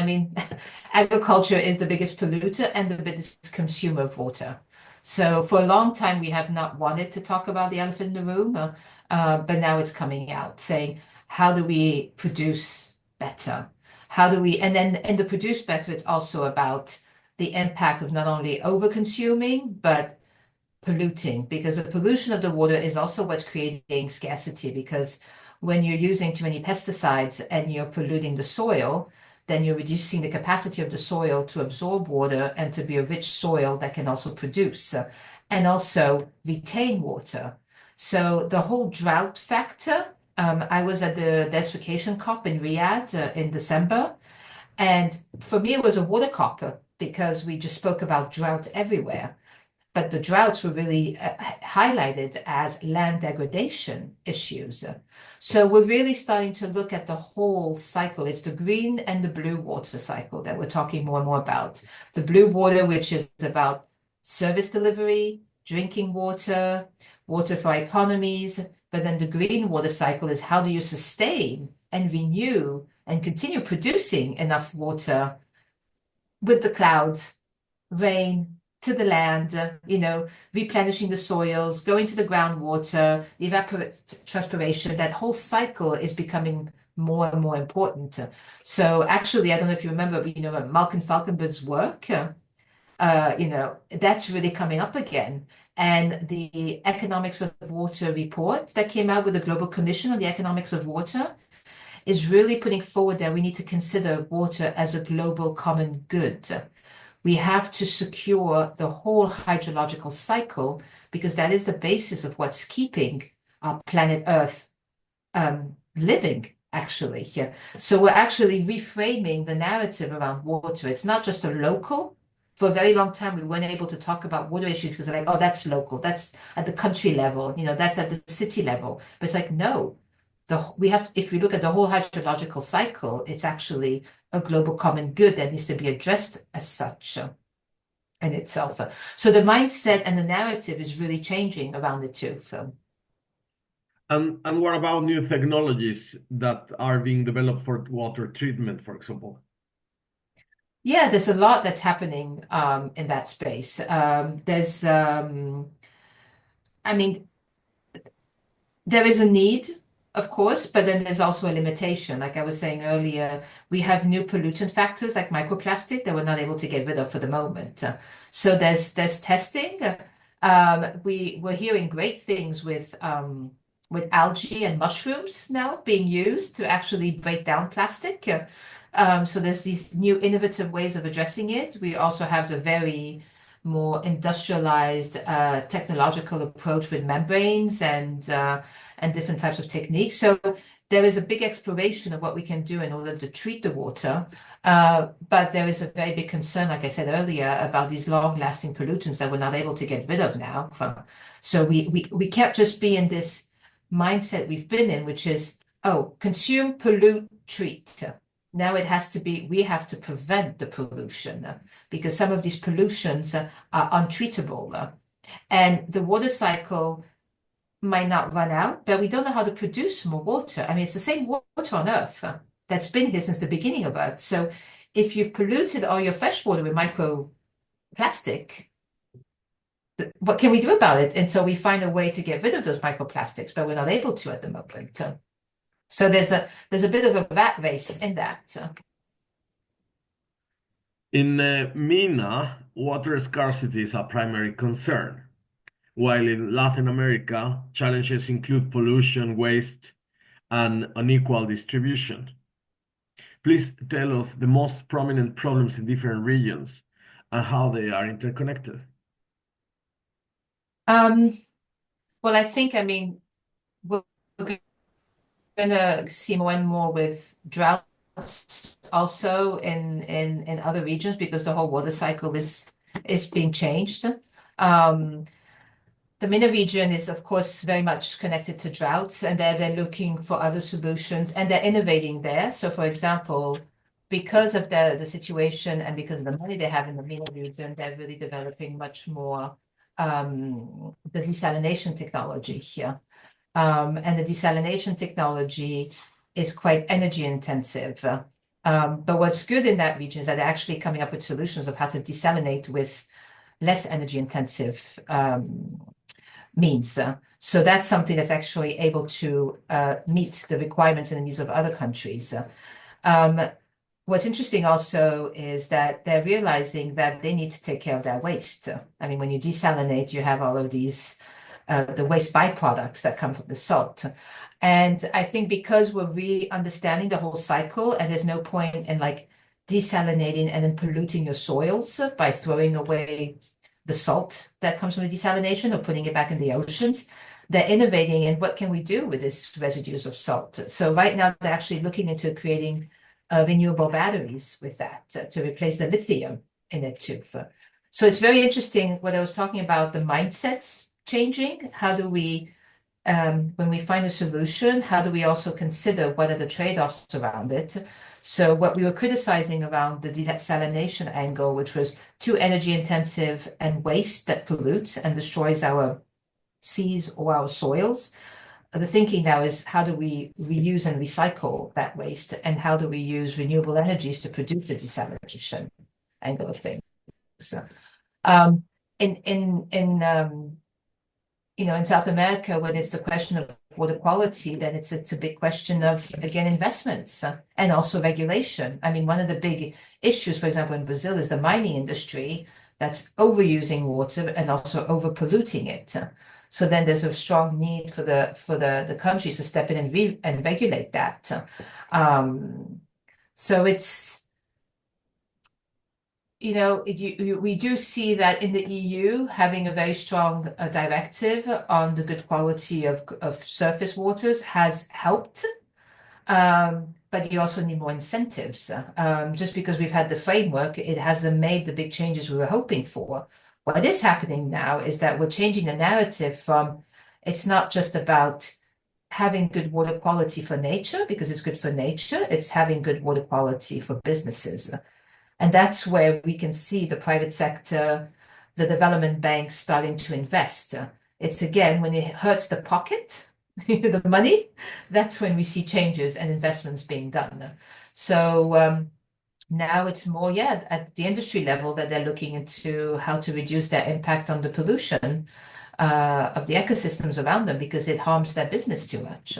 I mean, agriculture is the biggest polluter and the biggest consumer of water. So for a long time, we have not wanted to talk about the elephant in the room, but now it's coming out, saying, how do we produce better? How do we, and then in the produce better, it's also about the impact of not only over-consuming, but polluting, because the pollution of the water is also what's creating scarcity, because when you're using too many pesticides and you're polluting the soil, then you're reducing the capacity of the soil to absorb water and to be a rich soil that can also produce and also retain water. So the whole drought factor, I was at the desertification COP in Riyadh in December, and for me it was a water COP because we just spoke about drought everywhere. But the droughts were really highlighted as land degradation issues. So we're really starting to look at the whole cycle. It's the green and the blue water cycle that we're talking more and more about. The blue water, which is about service delivery, drinking water, water for economies. But then the green water cycle is how do you sustain and renew and continue producing enough water with the clouds, rain, to the land, replenishing the soils, going to the groundwater, evapotranspiration. That whole cycle is becoming more and more important. So actually, I don't know if you remember, but Malcolm Falkenberg's work, that's really coming up again. And the Economics of Water report that came out with the Global Commission on the Economics of Water is really putting forward that we need to consider water as a global common good. We have to secure the whole hydrological cycle because that is the basis of what's keeping our planet Earth living, actually. Yeah. So we're actually reframing the narrative around water. It's not just a local. For a very long time, we weren't able to talk about water issues because they're like, oh, that's local. That's at the country level. That's at the city level. But it's like, no. If we look at the whole hydrological cycle, it's actually a global common good that needs to be addressed as such in itself. So the mindset and the narrative is really changing around it too. And what about new technologies that are being developed for water treatment, for example? Yeah, there's a lot that's happening in that space. There is a need, of course, but then there's also a limitation. Like I was saying earlier, we have new pollutant factors like microplastic that we're not able to get rid of for the moment. So there's testing. We're hearing great things with algae and mushrooms now being used to actually break down plastic. So there's these new innovative ways of addressing it. We also have the very more industrialized technological approach with membranes and different types of techniques. So there is a big exploration of what we can do in order to treat the water. But there is a very big concern, like I said earlier, about these long-lasting pollutants that we're not able to get rid of now. So we can't just be in this mindset we've been in, which is, oh, consume, pollute, treat. Now it has to be, we have to prevent the pollution because some of these pollutions are untreatable. And the water cycle might not run out, but we don't know how to produce more water. I mean, it's the same water on Earth that's been here since the beginning of Earth. So if you've polluted all your fresh water with microplastic, what can we do about it until we find a way to get rid of those microplastics? But we're not able to at the moment. So there's a bit of a rat race in that. In MENA, water scarcity is a primary concern, while in Latin America, challenges include pollution, waste, and unequal distribution. Please tell us the most prominent problems in different regions and how they are interconnected. Well, I mean, we're going to see more and more with droughts also in other regions because the whole water cycle is being changed. The MENA region is, of course, very much connected to droughts, and they're looking for other solutions, and they're innovating there. So, for example, because of the situation and because of the money they have in the MENA region, they're really developing much more the desalination technology here. And the desalination technology is quite energy intensive. But what's good in that region is that they're actually coming up with solutions of how to desalinate with less energy intensive means. So that's something that's actually able to meet the requirements and the needs of other countries. What's interesting also is that they're realizing that they need to take care of their waste. I mean, when you desalinate, you have all of these the waste byproducts that come from the salt. And I think because we're really understanding the whole cycle, and there's no point in like desalinating and then polluting your soils by throwing away the salt that comes from the desalination or putting it back in the oceans. They're innovating in what can we do with this residues of salt. So right now they're actually looking into creating renewable batteries with that to replace the lithium in it too. So it's very interesting what I was talking about, the mindsets changing. How do we, when we find a solution, how do we also consider what are the trade-offs around it? So what we were criticizing around the desalination angle, which was too energy intensive and waste that pollutes and destroys our seas or our soils. The thinking now is how do we reuse and recycle that waste, and how do we use renewable energies to produce the desalination angle of things. So, in South America, when it's the question of water quality, then it's a big question of, again, investments and also regulation. I mean, one of the big issues, for example, in Brazil is the mining industry that's overusing water and also over polluting it. So then there's a strong need for the countries to step in and regulate that. So it's, we do see that in the EU having a very strong directive on the good quality of surface waters has helped. But you also need more incentives. Just because we've had the framework, it hasn't made the big changes we were hoping for. What is happening now is that we're changing the narrative from it's not just about having good water quality for nature because it's good for nature, it's having good water quality for businesses. And that's where we can see the private sector, the development banks starting to invest. It's again, when it hurts the pocket, the money, that's when we see changes and investments being done. So now it's more, at the industry level that they're looking into how to reduce their impact on the pollution of the ecosystems around them because it harms their business too much.